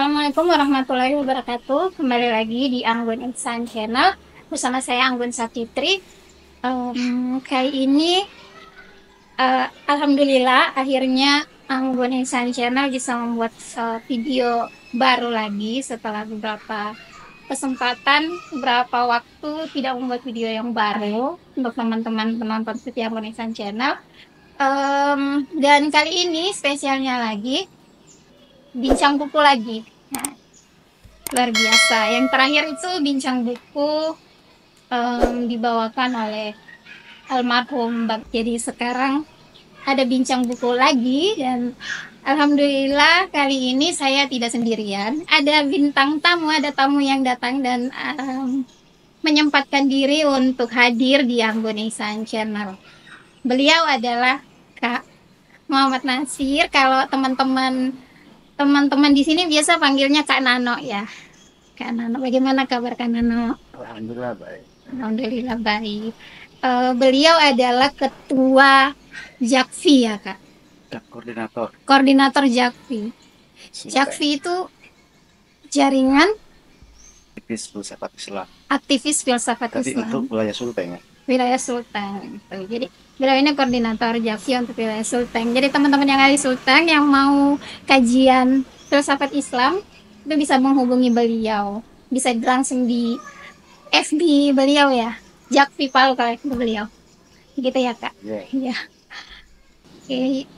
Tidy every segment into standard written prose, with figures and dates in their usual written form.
Assalamualaikum warahmatullahi wabarakatuh. Kembali lagi di Anggun Insan Channel bersama saya Anggun Sapitri. Kali ini alhamdulillah akhirnya Anggun Insan Channel bisa membuat video baru lagi setelah beberapa kesempatan, beberapa waktu tidak membuat video yang baru untuk teman-teman penonton setia Anggun Insan Channel. Dan kali ini spesialnya lagi bincang buku lagi. Nah, luar biasa. Yang terakhir itu bincang buku dibawakan oleh almarhum Bang. Jadi sekarang ada bincang buku lagi dan alhamdulillah kali ini saya tidak sendirian. Ada bintang tamu, ada tamu yang datang dan menyempatkan diri untuk hadir di Anggun Insan Channel. Beliau adalah Kak Muhammad Nasir. Kalau teman-teman di sini biasa panggilnya Kak Nano ya. Kak Nano, bagaimana kabar Kak Nano? Alhamdulillah baik. Alhamdulillah baik. Beliau adalah ketua Jakfi ya Kak. Koordinator Koordinator Jakfi. Jakfi itu jaringan aktivis filsafat Islam. aktivis filsafat Tapi untuk Islam wilayah Sulteng ya. wilayah Sulteng. Jadi beliau ini koordinator Jakfi untuk wilayah Sulteng. Jadi teman-teman yang ada di Sulteng yang mau kajian filsafat Islam itu bisa menghubungi beliau. Bisa langsung di FB beliau ya. Jakfi Palu kalau itu beliau. Gitu ya Kak. Yeah. Ya. Oke,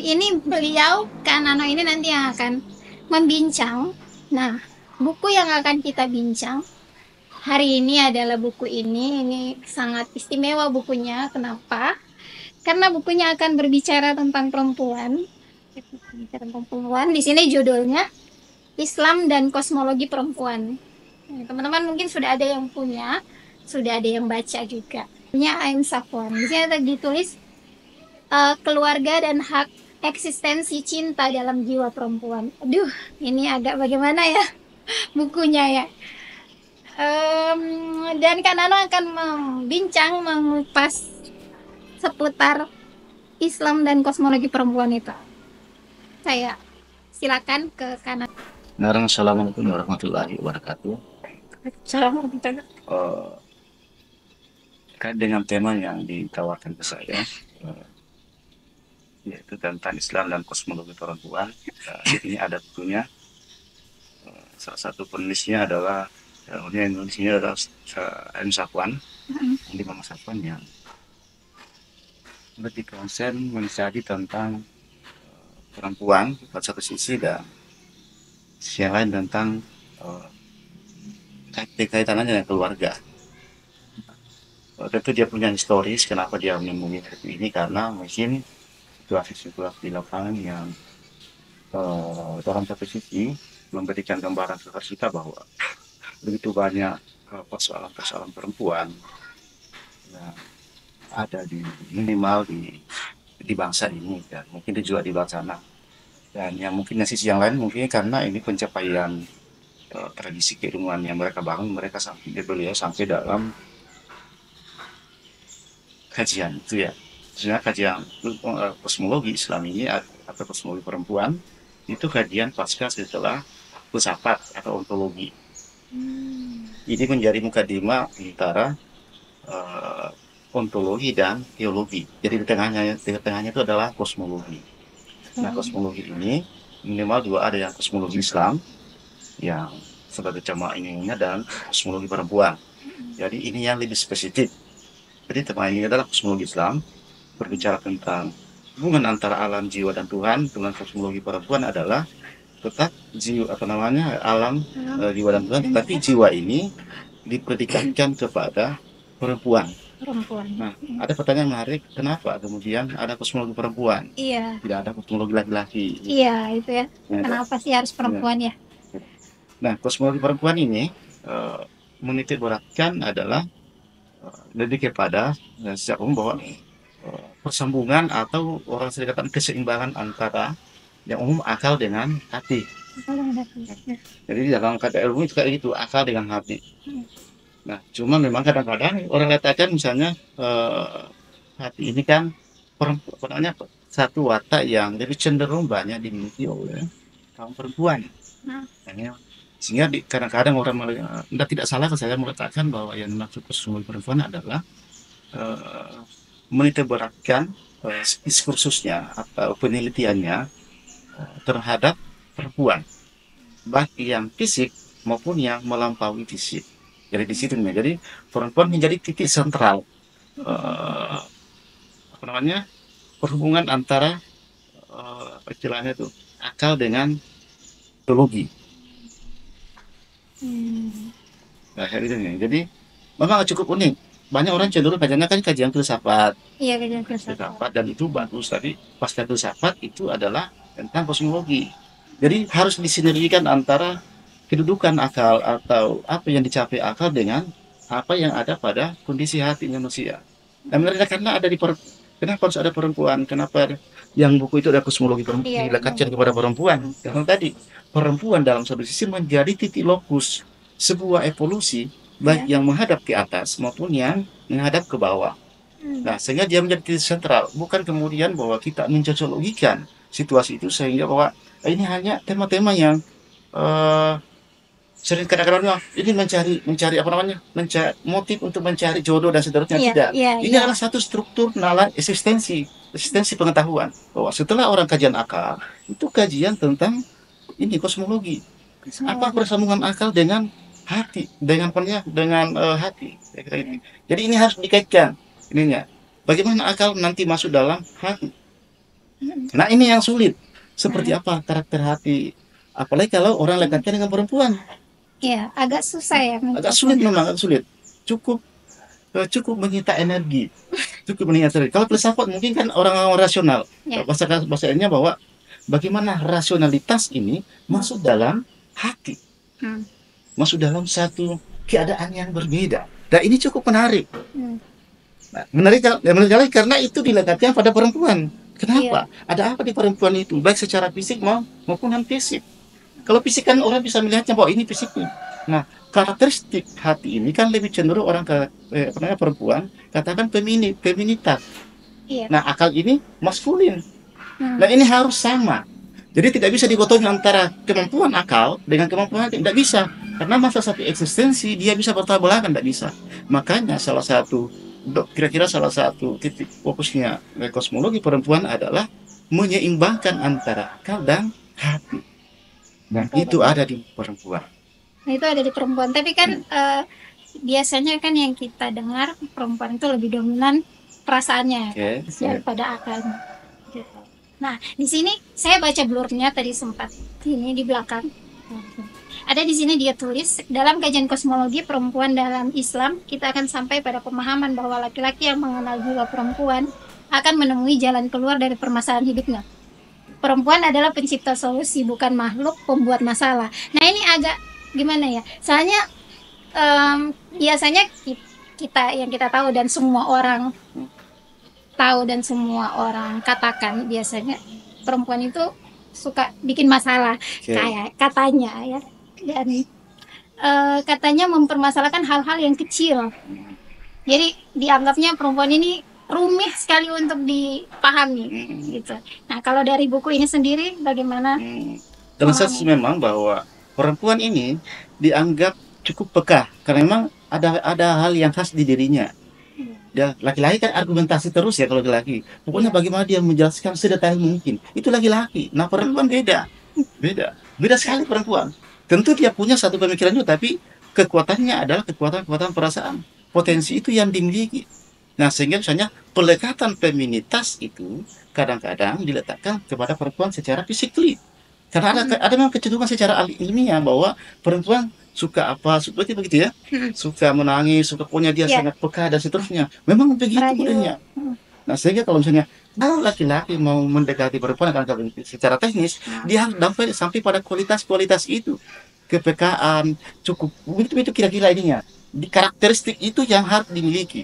ini beliau Kak Nano ini nanti yang akan membincang. Nah, buku yang akan kita bincang hari ini adalah buku ini. Ini sangat istimewa bukunya. Kenapa? Karena bukunya akan berbicara tentang perempuan. Berbicara tentang perempuan. Di sini judulnya Islam dan Kosmologi Perempuan. Nah, teman-teman mungkin sudah ada yang punya, sudah ada yang baca juga. Punya Ain Safwan. Di sini ada ditulis keluarga dan hak eksistensi cinta dalam jiwa perempuan. Aduh, ini agak bagaimana ya bukunya ya. Dan Kak Nano akan membincang, mengupas seputar Islam dan kosmologi perempuan itu. Saya silakan ke kanan. Assalamualaikum warahmatullahi wabarakatuh. Assalamualaikum. Terkait dengan tema yang ditawarkan ke saya, yaitu tentang Islam dan kosmologi perempuan. Ini ada bukunya. Salah satu penulisnya adalah penulisnya adalah M. Safwan, di Mama Safwan yang lebih konsen mencari tentang perempuan pada satu sisi dan sisi yang lain tentang kaitannya dengan keluarga. Tentu dia punya historis kenapa dia menemui ini, karena mungkin situasi-situasi di lapangan yang dalam satu sisi memberikan gambaran kepada kita bahwa begitu banyak persoalan-persoalan perempuan yang ada di minimal di bangsa ini dan mungkin juga di luar sana. Dan yang mungkin sisi yang lain mungkin karena ini pencapaian tradisi keilmuan yang mereka bangun, mereka beliau sampai dalam kajian itu ya. Sebenarnya kajian kosmologi Islam ini atau kosmologi perempuan itu kajian pasca setelah filsafat atau ontologi. Ini menjadi mukadimah antara ontologi dan teologi. Jadi di tengahnya itu adalah kosmologi. Nah, kosmologi ini minimal dua, ada yang kosmologi Islam yang sebagai jamaah ininya dan kosmologi perempuan. Jadi ini yang lebih spesifik. Jadi tema ini adalah kosmologi Islam, berbicara tentang hubungan antara alam jiwa dan Tuhan. Dengan kosmologi perempuan adalah tetap jiwa alam jiwa dan Tuhan, tetapi jiwa ini dipredikatkan kepada perempuan. Nah, ada pertanyaan menarik, kenapa kemudian ada kosmologi perempuan? Iya. Tidak ada kosmologi laki-laki. Iya, itu ya. Kenapa sih harus perempuan ya? Nah, kosmologi perempuan ini menitik beratkan adalah lebih kepada secara umum bahwa persambungan atau orang sering katakan keseimbangan antara yang umum akal dengan hati. Jadi dalam kata ilmu itu kayak gitu, akal dengan hati. Nah, cuma memang kadang-kadang orang katakan misalnya hati ini kan satu watak yang lebih cenderung banyak dimiliki oleh kaum perempuan. Nah, Hanya sehingga kadang-kadang orang tidak salah kalau saya meletakkan bahwa yang dimaksud kosmologi perempuan adalah eh, menitik beratkan diskursusnya atau penelitiannya terhadap perempuan, baik yang fisik maupun yang melampaui fisik. Jadi di situ nih, jadi perempuan menjadi titik sentral eh, apa namanya perhubungan antara apa istilahnya itu akal dengan biologi. hmm, Nah, kayak gitu nih. Jadi memang cukup unik. Banyak orang cenderung kajiannya kan kajian filsafat, iya kajian filsafat. dan itu bagus. Tapi pasca filsafat itu adalah tentang kosmologi. Jadi harus disinergikan antara kedudukan akal atau apa yang dicapai akal dengan apa yang ada pada kondisi hati manusia. Dan mereka karena ada kenapa harus ada perempuan? Kenapa yang buku itu ada kosmologi Iya, dilekatkan kepada perempuan? Karena tadi perempuan dalam satu sisi menjadi titik lokus sebuah evolusi baik iya. yang menghadap ke atas maupun yang menghadap ke bawah. Hmm, Nah, sehingga dia menjadi titik sentral, bukan kemudian bahwa kita mencocoklogikan situasi itu sehingga bahwa ini hanya tema-tema yang eh, sering kadang-kadang bilang, ini mencari apa namanya mencari motif untuk mencari jodoh dan seterusnya. iya, Tidak, iya, ini iya. adalah satu struktur nalar eksistensi pengetahuan bahwa setelah orang kajian akal itu kajian tentang ini kosmologi, apa Kosmologi. persambungan akal dengan hati, dengan hati. Jadi ini harus dikaitkan ininya, bagaimana akal nanti masuk dalam hati. Hmm, Nah, ini yang sulit, seperti nah, apa karakter hati, apalagi kalau orang lekatkan dengan perempuan. iya, agak susah ya Agak mencapai. sulit, memang agak sulit. Cukup menyita energi, Kalau filsafat mungkin kan orang-orang rasional. Ya. Bahasanya bahwa bagaimana rasionalitas ini masuk dalam hati, Hmm, masuk dalam satu keadaan yang berbeda. Dan ini cukup menarik. hmm, Nah, menarik lagi karena itu dilekatkan pada perempuan. iya. Kenapa? Ada apa di perempuan itu? Baik secara fisik maupun non fisik. Kalau fisik kan orang bisa melihatnya bahwa ini fisiknya. Nah, karakteristik hati ini kan lebih cenderung orang apa namanya perempuan katakan feminitas. Iya. Nah, akal ini maskulin. Hmm, Nah, ini harus sama. Jadi tidak bisa digotomi antara kemampuan akal dengan kemampuan hati. Tidak bisa. Karena masa satu eksistensi dia bisa bertolak belakang, tidak bisa. Makanya kira-kira salah satu titik fokusnya kosmologi perempuan adalah menyeimbangkan antara akal dan hati. Dan betul, itu betul. ada di perempuan. Nah, itu ada di perempuan. Tapi kan biasanya kan yang kita dengar perempuan itu lebih dominan perasaannya Oke, daripada akalnya. Gitu. Nah, di sini saya baca blurnya tadi sempat ini di belakang. Ada di sini dia tulis dalam kajian kosmologi perempuan dalam Islam kita akan sampai pada pemahaman bahwa laki-laki yang mengenal jiwa perempuan akan menemui jalan keluar dari permasalahan hidupnya. Perempuan adalah pencipta solusi bukan makhluk pembuat masalah. Nah ini agak gimana ya? Soalnya biasanya kita yang kita tahu dan semua orang tahu dan semua orang katakan biasanya perempuan itu suka bikin masalah oke. kayak katanya ya dan katanya mempermasalahkan hal-hal yang kecil. Jadi dianggapnya perempuan ini rumit sekali untuk dipahami gitu. Nah, kalau dari buku ini sendiri bagaimana Transaksi memahami? memang bahwa perempuan ini dianggap cukup peka karena memang ada hal yang khas di dirinya. Dia laki-laki kan argumentasi terus ya kalau laki-laki. Pokoknya Iya. bagaimana dia menjelaskan sedetail mungkin. Itu laki-laki. Nah, perempuan beda. Beda sekali perempuan. Tentu dia punya satu pemikiran juga, tapi kekuatannya adalah kekuatan perasaan. Potensi itu yang dimiliki. Nah, sehingga misalnya pelekatan feminitas itu kadang-kadang diletakkan kepada perempuan secara fisikly. Karena ada memang kecenderungan secara ilmiah bahwa perempuan suka apa, seperti begitu ya, suka menangis, suka pokoknya dia Iya, sangat peka dan seterusnya. Memang begitu radio. adanya. Nah, sehingga kalau misalnya laki-laki mau mendekati perempuan akan secara teknis, dia harus sampai pada kualitas-kualitas itu. Kepekaan, cukup, itu kira-kira ininya. Di karakteristik itu yang harus dimiliki.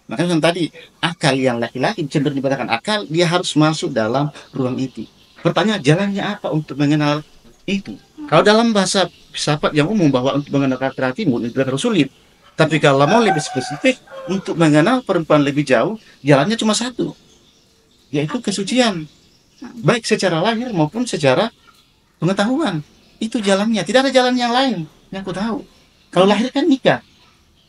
Makanya yang tadi, akal yang laki-laki cenderung dikatakan akal, dia harus masuk dalam ruang itu. Pertanyaan, jalannya apa untuk mengenal itu? Kalau dalam bahasa filsafat yang umum bahwa untuk mengenal karakter hati mungkin terlalu sulit. Tapi kalau mau lebih spesifik, untuk mengenal perempuan lebih jauh, jalannya cuma satu, yaitu kesucian. Baik secara lahir maupun secara pengetahuan. Itu jalannya, tidak ada jalan yang lain yang aku tahu. Kalau lahir kan nikah.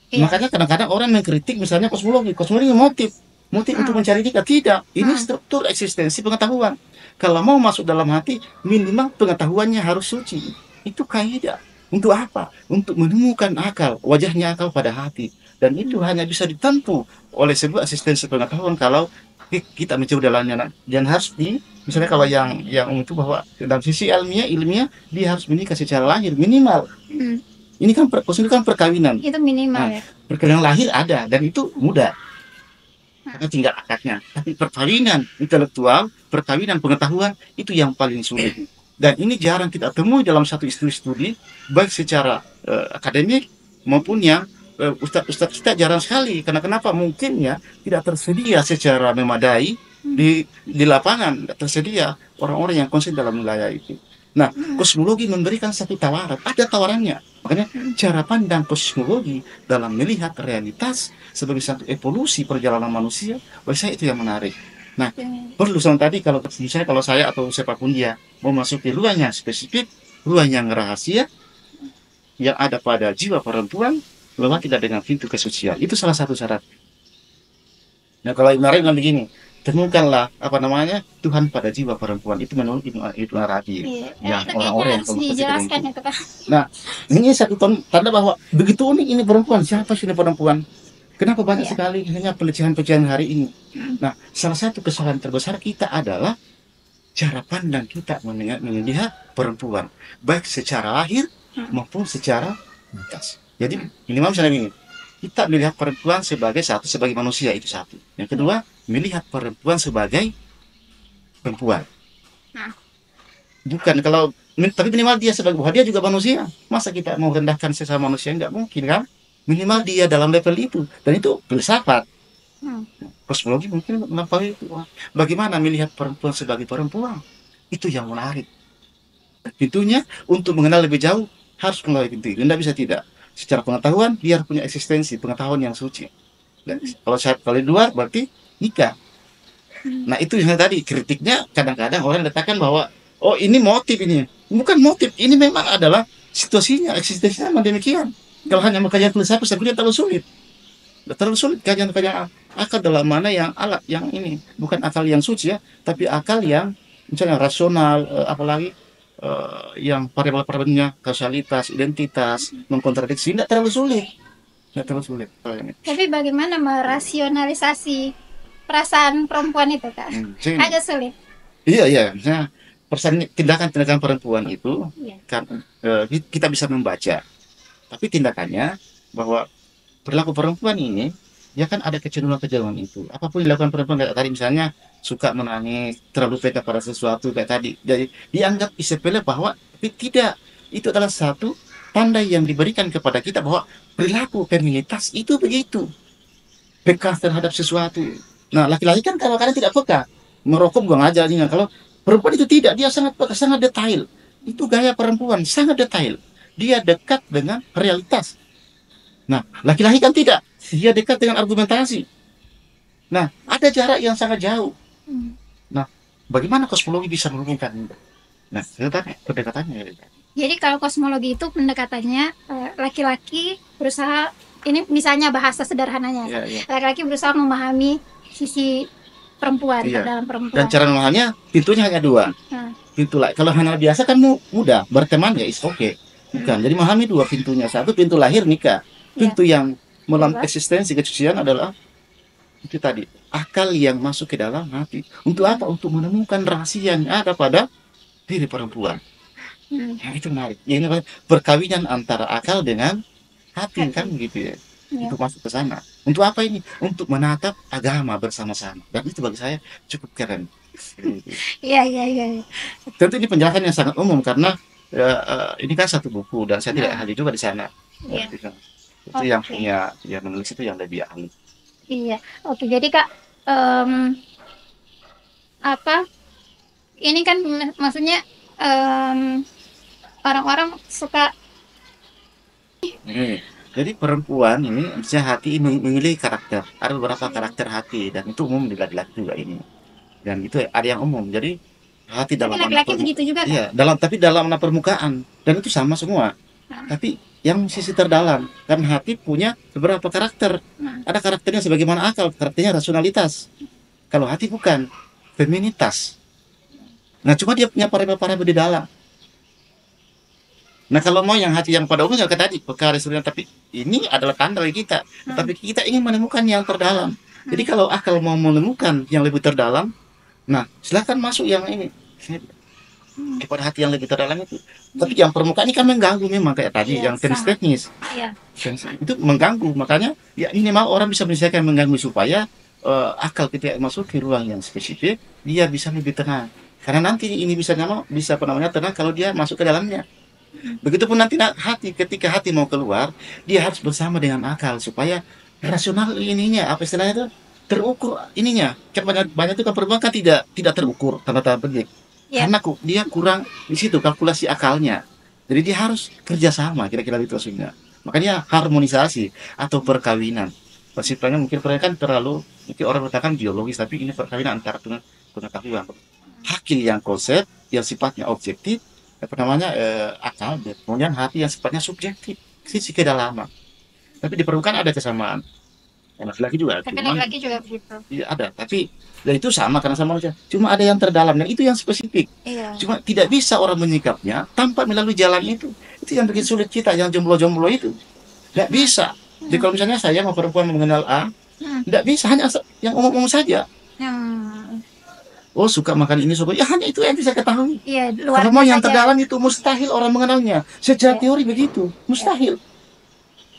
Iya. Makanya kadang-kadang orang mengkritik misalnya kosmologi. Kosmologi motif untuk mencari nikah. Tidak, ini struktur eksistensi pengetahuan. Kalau mau masuk dalam hati, minimal pengetahuannya harus suci. Itu kaidah. Untuk apa? Untuk menemukan akal, wajahnya akal pada hati. Dan itu hanya bisa ditempuh oleh sebuah eksistensi pengetahuan kalau kita mencoba jalannya. Dan harus misalnya kalau yang itu bahwa dalam sisi ilmiah dia harus menikah secara lahir minimal. Ini kan perkawinan. Itu minimal ya. Perkawinan lahir ada dan itu mudah. Karena tinggal akadnya. Tapi perkawinan intelektual, perkawinan pengetahuan itu yang paling sulit. Dan ini jarang kita temui dalam satu studi, baik secara akademik maupun yang ustadz kita jarang sekali. Karena kenapa? Mungkin ya tidak tersedia secara memadai di lapangan, tidak tersedia orang-orang yang konsen dalam wilayah itu. Nah, kosmologi memberikan satu tawaran, ada tawarannya. Makanya cara pandang kosmologi dalam melihat realitas sebagai satu evolusi perjalanan manusia, bagi saya itu yang menarik. Nah, perlu sama tadi kalau misalnya kalau saya atau siapapun dia mau masuk di ruang yang spesifik, ruang yang rahasia, yang ada pada jiwa perempuan, memang tidak dengan pintu kesucian. Itu salah satu syarat. Nah, kalau Ibnu Arabi bilang begini, temukanlah Tuhan pada jiwa perempuan. Itu menurut Ibnu Arabi. Yang orang-orang yang harus dijelaskan itu kan. Nah, ini satu tanda bahwa begitu unik ini perempuan. Siapa sih ini perempuan? Kenapa banyak sekali hanya pelecehan-pelecehan hari ini? Nah, salah satu kesalahan terbesar kita adalah cara pandang kita melihat perempuan, baik secara lahir maupun secara mitas. Jadi minimal misalnya begini, kita melihat perempuan sebagai manusia, itu satu. Yang kedua, melihat perempuan sebagai perempuan. Bukan tapi minimal dia sebagai bahwa dia juga manusia. Masa kita mau rendahkan sesama manusia? Enggak mungkin kan? Minimal dia dalam level itu, dan itu filsafat. Kosmologi mungkin melampaui itu. Bagaimana melihat perempuan sebagai perempuan? Itu yang menarik. Pintunya untuk mengenal lebih jauh harus melalui pintu itu. Tidak bisa tidak. Secara pengetahuan dia harus punya eksistensi pengetahuan yang suci. Dan kalau di luar berarti nikah. Nah itu yang tadi kritiknya kadang-kadang orang letakkan bahwa oh ini motif ini. Bukan motif, ini memang adalah situasinya, eksistensinya memang demikian. Kalau hanya mengkajian filsafat sebenarnya terlalu sulit. Terlalu sulit kajian akal dalam mana yang alat yang ini bukan akal yang suci ya, tapi akal yang misalnya rasional, apalagi yang variabel-variabelnya kausalitas, identitas, mengkontradiksi, tidak terlalu sulit. Tidak terlalu sulit. Tapi bagaimana merasionalisasi perasaan perempuan itu Kak? Agak sulit. Iya, misalnya tindakan-tindakan perempuan itu kan kita bisa membaca. Tapi tindakannya bahwa perilaku perempuan ini ya kan ada kecenderungan itu. Apapun dilakukan perempuan kayak tadi misalnya suka menangis, terlalu peka pada sesuatu kayak tadi. Jadi dianggap sepele bahwa tidak, itu adalah satu tanda yang diberikan kepada kita bahwa perilaku feminitas itu begitu. Peka terhadap sesuatu. Nah, laki-laki kan kadang-kadang tidak peka. Merokok buang aja nih. Kalau perempuan itu tidak, dia sangat peka, sangat detail. Itu gaya perempuan, sangat detail. Dia dekat dengan realitas. Nah, laki-laki kan tidak. Dia dekat dengan argumentasi. Nah, ada jarak yang sangat jauh. Nah, bagaimana kosmologi bisa menghubungkan itu? Nah, itu tadi pendekatannya. Jadi kalau kosmologi itu pendekatannya laki-laki berusaha, ini misalnya bahasa sederhananya, laki-laki berusaha memahami sisi perempuan dalam perempuan. Dan cara memahaminya pintunya hanya dua. Pintu kalau hanya biasa kan mudah, berteman ya is oke. Bukan. Jadi memahami dua pintunya. Satu pintu lahir nikah. Pintu yang melalui eksistensi kesucian adalah itu tadi, akal yang masuk ke dalam hati. Untuk apa? Untuk menemukan rahasia yang ada pada diri perempuan. Nah, itu menarik. Ini perkawinan antara akal dengan hati kan gitu ya. Untuk masuk ke sana. Untuk apa ini? Untuk menatap agama bersama-sama. Dan itu bagi saya cukup keren. Iya. Tentu ini penjelasan yang sangat umum karena ini kan satu buku dan saya tidak ahli juga di sana. Itu yang punya yang menulis itu yang lebih ahli. Iya, oke. Jadi Kak, ini kan maksudnya orang-orang suka. Jadi perempuan ini bisa hati memilih karakter. Ada beberapa karakter hati dan itu umum di laki-laki juga ini. Dan itu ada yang umum. Jadi hati Tapi dalam anak laki-laki begitu juga kan? iya, tapi dalam anak permukaan, dan itu sama semua. Nah, Tapi yang sisi terdalam, kan hati punya beberapa karakter. nah, Ada karakternya sebagaimana akal, karakternya rasionalitas. Kalau hati bukan, feminitas. Nah, cuma dia punya parabel-parabel di dalam. Nah, kalau mau yang hati yang pada umumnya kayak tadi, perkara rasional, tapi ini adalah tanda bagi kita. Tapi kita ingin menemukan yang terdalam. Jadi kalau akal mau menemukan yang lebih terdalam, nah silakan masuk yang ini kepada hati yang lebih terdalam itu. Tapi yang permukaan ini kan mengganggu memang kayak tadi iya, yang teknis sangat. teknis Iya. itu mengganggu. Makanya ya minimal orang bisa menyelesaikan mengganggu supaya akal ketika masuk ke ruang yang spesifik dia bisa lebih tenang. Karena nanti ini bisa bisa apa namanya tenang kalau dia masuk ke dalamnya. Begitupun nanti hati, ketika hati mau keluar, dia harus bersama dengan akal supaya rasional ininya apa istilahnya itu terukur ininya. Kan banyak itu kan perempuan kan tidak terukur tanda-tanda petik. Iya. Karena dia kurang di situ kalkulasi akalnya. Jadi dia harus kerjasama kira-kira itu maksudnya. Makanya harmonisasi atau perkawinan. Prinsipnya mungkin mereka kan terlalu mungkin orang mengatakan biologis, tapi ini perkawinan antara pengetahuan. Hakil yang konsep yang sifatnya objektif, apa namanya akal, dan kemudian hati yang sifatnya subjektif, sisi kedalaman. Tapi di permukaan ada kesamaan. Laki-laki juga, Tapi cuman laki-laki juga begitu. iya ada. Tapi dan itu sama karena sama manusia. Cuma ada yang terdalam dan itu yang spesifik. Iya. Cuma tidak bisa orang menyikapnya tanpa melalui jalan itu. Itu yang bikin sulit kita, yang jomblo-jomblo itu. Nggak bisa. Jadi kalau misalnya saya mau perempuan mengenal A, nggak bisa, hanya yang umum-umum saja. Hmm. Oh suka makan ini, suka ya hanya itu yang bisa ketahui. Iya, Kalau luarnya mau yang saja. terdalam itu mustahil orang mengenalnya. Secara Iya. teori begitu, mustahil.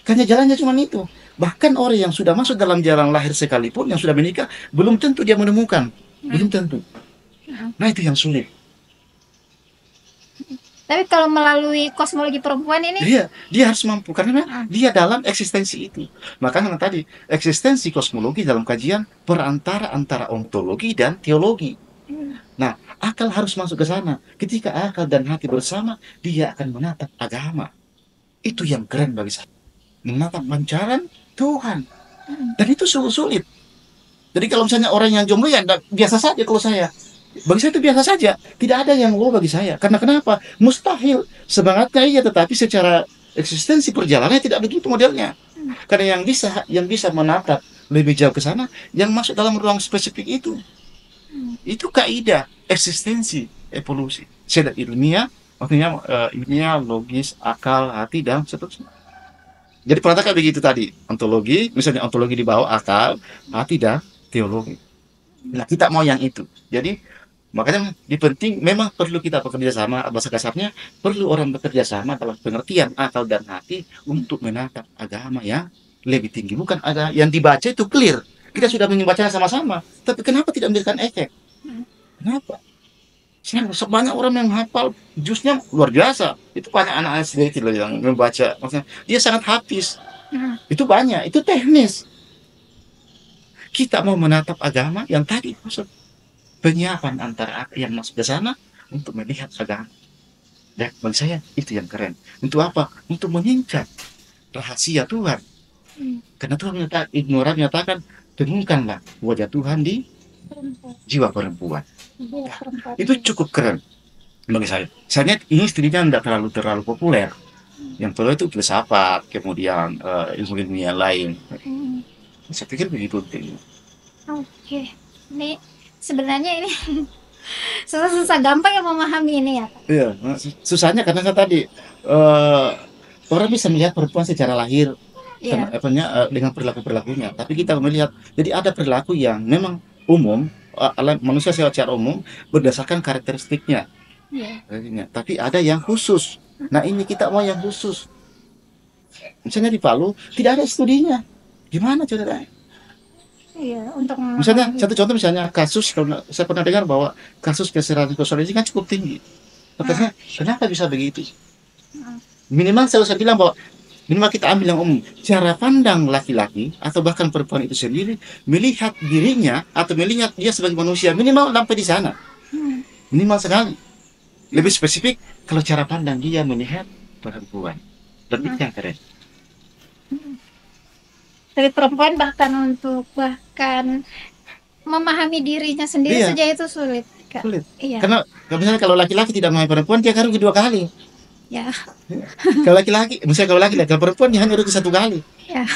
Karena jalannya cuma itu. Bahkan orang yang sudah masuk dalam jalan lahir sekalipun, yang sudah menikah, belum tentu dia menemukan. Belum tentu. Nah itu yang sulit. Tapi kalau melalui kosmologi perempuan ini, Dia harus mampu karena dia dalam eksistensi itu. Makanya tadi eksistensi kosmologi dalam kajian perantara antara ontologi dan teologi. Nah, akal harus masuk ke sana. Ketika akal dan hati bersama, dia akan menatap agama. Itu yang keren bagi saya. Menatap pancaran Tuhan. Dan itu sulit. Jadi kalau misalnya orang yang jomblo ya biasa saja kalau saya. Bagi saya itu biasa saja. Tidak ada yang wow bagi saya. Karena kenapa? Mustahil. Semangatnya iya, tetapi secara eksistensi perjalanannya tidak begitu modelnya. Karena yang bisa menatap lebih jauh ke sana, yang masuk dalam ruang spesifik itu. Itu kaidah eksistensi evolusi. Secara ilmiah, maksudnya ilmiah, logis, akal, hati, dan seterusnya. Jadi perhatikan begitu tadi. Ontologi, misalnya ontologi di bawah akal, hati, dan teologi. Nah, kita mau yang itu. Jadi makanya di penting memang perlu kita bekerja sama, bahasa kasarnya perlu orang bekerja sama dalam pengertian akal dan hati untuk menatap agama yang lebih tinggi. Bukan ada yang dibaca itu clear. Kita sudah membacanya sama-sama. Tapi kenapa tidak memberikan efek? Kenapa? Sebanyak orang yang hafal jusnya luar biasa. Itu banyak anak-anak sedikit loh yang membaca. Maksudnya dia sangat hafiz. Itu banyak. Itu teknis. Kita mau menatap agama yang tadi maksud penyiapan antara yang masuk ke sana untuk melihat agama. Dan bagi saya itu yang keren. Untuk apa? Untuk mengincar rahasia Tuhan. Karena Tuhan menyatakan temukanlah wajah Tuhan di jiwa perempuan. Itu cukup keren bagi saya. Saya lihat ini studinya tidak terlalu populer. Yang perlu itu filsafat, kemudian ilmu-ilmu yang lain. Saya pikir begitu. Oke. Ini sebenarnya ini susah gampang yang memahami ini ya. Iya, susahnya karena kan tadi orang bisa melihat perempuan secara lahir, Iya. dengan perilakunya. Tapi kita melihat, jadi ada perilaku yang memang umum, manusia secara umum berdasarkan karakteristiknya. Iya. Tapi ada yang khusus. Nah ini kita mau yang khusus. Misalnya di Palu tidak ada studinya. Gimana ceritanya? Iya, untuk Misalnya satu contoh misalnya kasus, kalau saya pernah dengar bahwa kasus keserahan seksual ini kan cukup tinggi. Katanya kenapa bisa begitu? Minimal saya bilang bahwa minimal kita ambil yang umum. Cara pandang laki-laki atau bahkan perempuan itu sendiri melihat dirinya atau melihat dia sebagai manusia minimal sampai di sana. Minimal sekali. Lebih spesifik kalau cara pandang dia melihat perempuan. Dan itu yang keren. dari perempuan bahkan memahami dirinya sendiri Iya. saja itu sulit. Kak. Sulit. Iya. Karena misalnya kalau laki-laki tidak memahami perempuan, dia akan rugi 2 kali. Ya. Kalau laki-laki, misalnya kalau laki-laki, kalau perempuan dia hanya rugi 1 kali. Ya.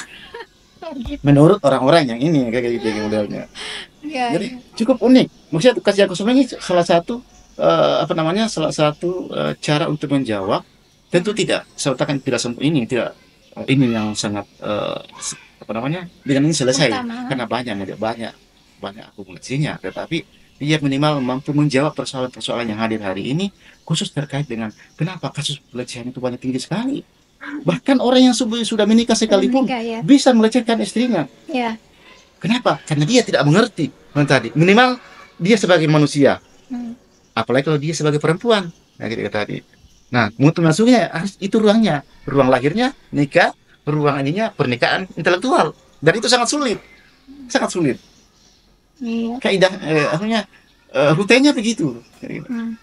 Gitu. Menurut orang-orang yang ini kayak gitu kayak modelnya. Ya, Jadi ya. cukup unik. Maksudnya kajian kosmologi ini salah satu apa namanya? Salah satu cara untuk menjawab. Tentu tidak. Saya katakan tidak ini tidak ini yang sangat apa namanya? Dengan ini selesai Utama. karena banyak akumulasinya. Tetapi dia minimal mampu menjawab persoalan-persoalan yang hadir hari ini, khusus terkait dengan kenapa kasus pelecehan itu banyak tinggi sekali. Bahkan orang yang sudah menikah sekalipun Menikah, ya. bisa melecehkan istrinya. Ya. Kenapa? Karena dia tidak mengerti tadi. Minimal dia sebagai manusia. Hmm. Apalagi kalau dia sebagai perempuan. Nah, gitu tadi. Nah, mutu masuknya harus itu ruangnya. Ruang lahirnya nikah, ruang ininya pernikahan intelektual. Dan itu sangat sulit. Sangat sulit. Iya. Kaidah artinya rutenya begitu. Hmm.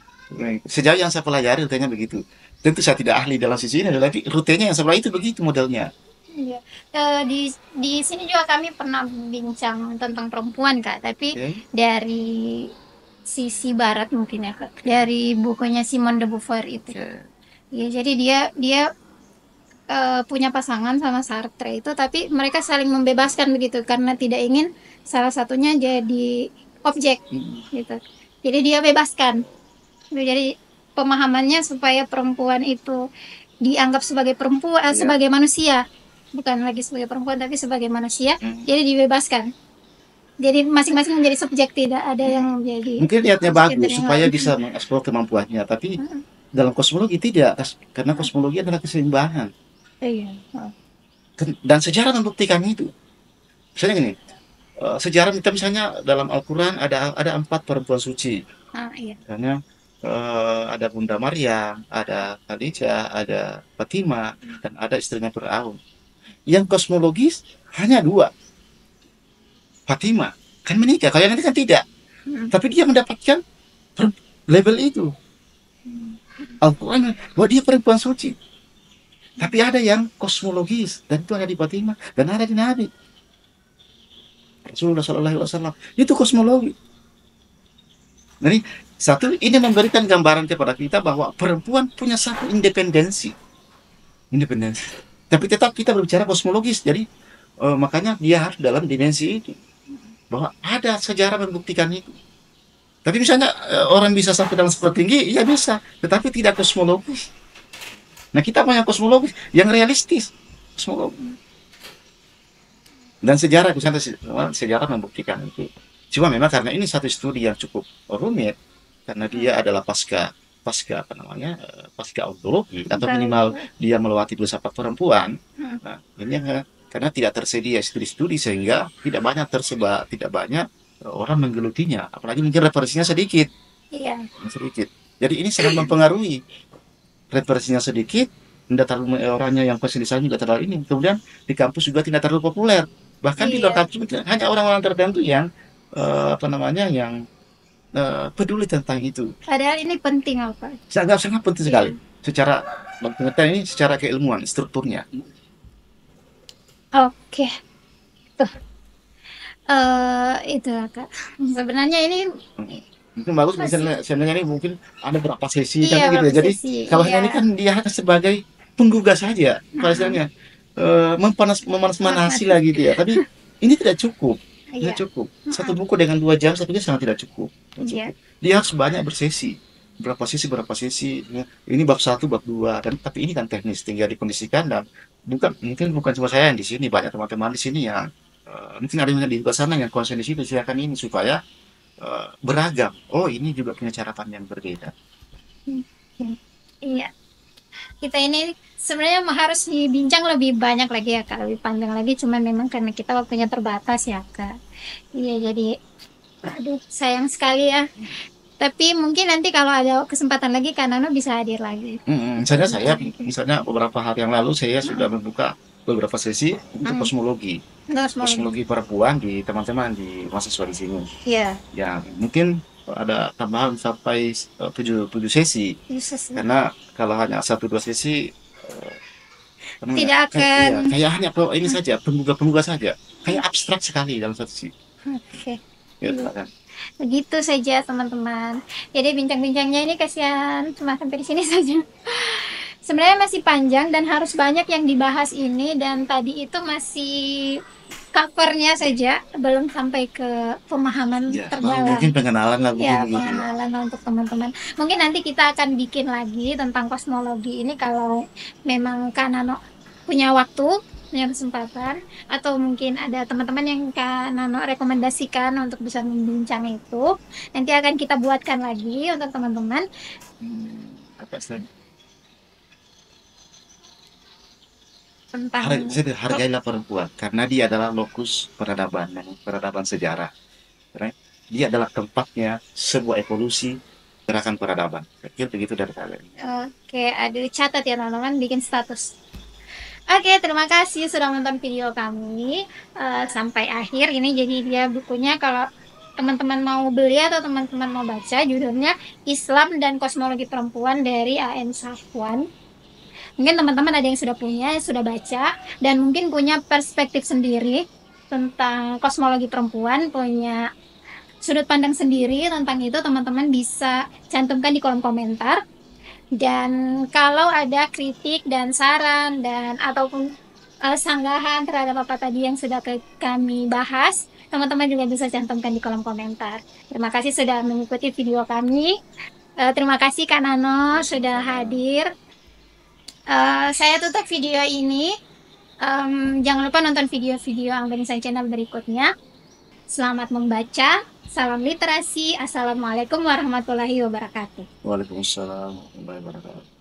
Sejauh yang saya pelajari rutenya begitu. Tentu saya tidak ahli dalam sisi ini, tapi rutenya yang sebelah itu begitu modelnya. Iya. Di sini juga kami pernah bincang tentang perempuan, Kak, tapi Oke. dari sisi barat mungkin ya, Kak. Dari bukunya Simone de Beauvoir itu. Oke. Ya, jadi dia punya pasangan sama Sartre itu, tapi mereka saling membebaskan begitu karena tidak ingin salah satunya jadi objek gitu. Jadi dia bebaskan. Jadi pemahamannya supaya perempuan itu dianggap sebagai perempuan, Iya. sebagai manusia, bukan lagi sebagai perempuan tapi sebagai manusia. Hmm. Jadi dibebaskan. Jadi masing-masing menjadi subjek, tidak ada yang menjadi Mungkin niatnya bagus subjek supaya yang- bisa mengeksplor kemampuannya, tapi Mm-mm. dalam kosmologi tidak, karena kosmologi adalah keseimbangan. Iya. Oh. Dan sejarah membuktikan itu. Misalnya gini, sejarah kita misalnya dalam Al-Quran ada 4 perempuan suci. Iya. Misalnya ada Bunda Maryam, ada Khadijah, ada Fatimah, dan ada istrinya Fir'aun. Yang kosmologis hanya 2. Fatimah kan menikah, kalau yang nanti kan tidak. Mm. Tapi dia mendapatkan label itu. Al-Quran bahwa dia perempuan suci. Tapi ada yang kosmologis, dan itu ada di Fatimah, dan ada di Nabi Rasulullah SAW. Itu kosmologi. Jadi satu ini memberikan gambaran kepada kita bahwa perempuan punya satu independensi. Tapi tetap kita berbicara kosmologis. Jadi makanya dia harus dalam dimensi itu. Bahwa ada sejarah membuktikan itu. Tapi misalnya orang bisa sampai dalam super tinggi, iya bisa, tetapi tidak kosmologis. Nah, kita punya kosmologis yang realistis, kosmologi. Dan sejarah, misalnya sejarah membuktikan itu. Cuma memang karena ini satu studi yang cukup rumit, karena dia adalah pasca apa namanya, pasca ontologi, atau minimal dia melewati filsafat perempuan. Nah, ini yang karena tidak tersedia studi-studi sehingga tidak banyak orang menggelutinya, apalagi mungkin referensinya sedikit. Iya. Jadi ini sangat mempengaruhi. Referensinya sedikit, tidak terlalu orangnya yang pasien di sana juga terlalu ini. Kemudian di kampus juga tidak terlalu populer. Bahkan di luar kampus hanya orang-orang tertentu yang apa namanya yang peduli tentang itu. Padahal ini penting apa? Sangat penting sekali. Secara pengertian ini secara keilmuan strukturnya. Oke. Tuh. Itu Kak. Sebenarnya ini Mungkin bagus misalnya sebenarnya ini mungkin ada berapa sesi Iya, kan gitu ya. berapa Jadi sesi, kalau iya. ini kan dia hanya sebagai penggugah saja misalnya memanas-manasi lagi dia. Tapi ini tidak cukup. Iya. Tidak cukup. Satu buku dengan 2 jam saya pikir sangat tidak cukup. Iya. Dia harus banyak bersesi. Berapa sesi. Ini bab 1, bab 2 dan tapi ini kan teknis tinggal dikondisikan dan mungkin bukan cuma saya yang di sini, banyak teman-teman di sini yang mungkin ada yang di luar sana yang konsen di sini, silakan ini supaya beragam. Oh, ini juga punya cara pandang yang berbeda. Iya. Kita ini sebenarnya harus dibincang lebih banyak lagi ya Kak, lebih panjang lagi, cuman memang karena kita waktunya terbatas ya Kak. Iya, jadi aduh sayang sekali ya. Tapi mungkin nanti kalau ada kesempatan lagi Kak Nano bisa hadir lagi. Misalnya beberapa hari yang lalu saya sudah membuka beberapa sesi untuk kosmologi perempuan di teman-teman di mahasiswa di sini. Iya. Ya, mungkin ada tambahan sampai 7 sesi. Karena kalau hanya 1-2 sesi tidak akan kayak hanya ini saja, pembuka saja. Kayak abstrak sekali dalam satu sesi. Oke. Gitu Iya. kan. Begitu saja teman-teman. Jadi bincang-bincangnya ini kasihan cuma sampai di sini saja. Sebenarnya masih panjang dan harus banyak yang dibahas ini dan tadi itu masih covernya saja, belum sampai ke pemahaman Ya, mungkin terdalam. pengenalan lah Ya, mungkin gitu ya. pengenalan untuk teman-teman. Mungkin nanti kita akan bikin lagi tentang kosmologi ini kalau memang Kak Nano punya waktu, punya kesempatan, atau mungkin ada teman-teman yang Kak Nano rekomendasikan untuk bisa membincang itu. Nanti akan kita buatkan lagi untuk teman-teman Apa sih? tentang Saya hargailah perempuan karena dia adalah lokus peradaban, peradaban sejarah. Karena dia adalah tempatnya sebuah evolusi gerakan peradaban. Kecil begitu dari kalian. Oke, aduh catat ya teman-teman, bikin status. Oke, terima kasih sudah menonton video kami sampai akhir. Ini jadi dia bukunya kalau teman-teman mau beli atau teman-teman mau baca, judulnya Islam dan Kosmologi Perempuan dari A.N. Safwan. Mungkin teman-teman ada yang sudah punya, sudah baca, dan mungkin punya perspektif sendiri tentang kosmologi perempuan, punya sudut pandang sendiri tentang itu, teman-teman bisa cantumkan di kolom komentar. Dan kalau ada kritik dan saran dan ataupun sanggahan terhadap apa tadi yang sudah kami bahas, teman-teman juga bisa cantumkan di kolom komentar. Terima kasih sudah mengikuti video kami. Terima kasih Kak Nano sudah hadir. Saya tutup video ini. Jangan lupa nonton video-video Angga Insight Channel berikutnya. Selamat membaca. Salam literasi. Assalamualaikum warahmatullahi wabarakatuh. Waalaikumsalam warahmatullahi wabarakatuh.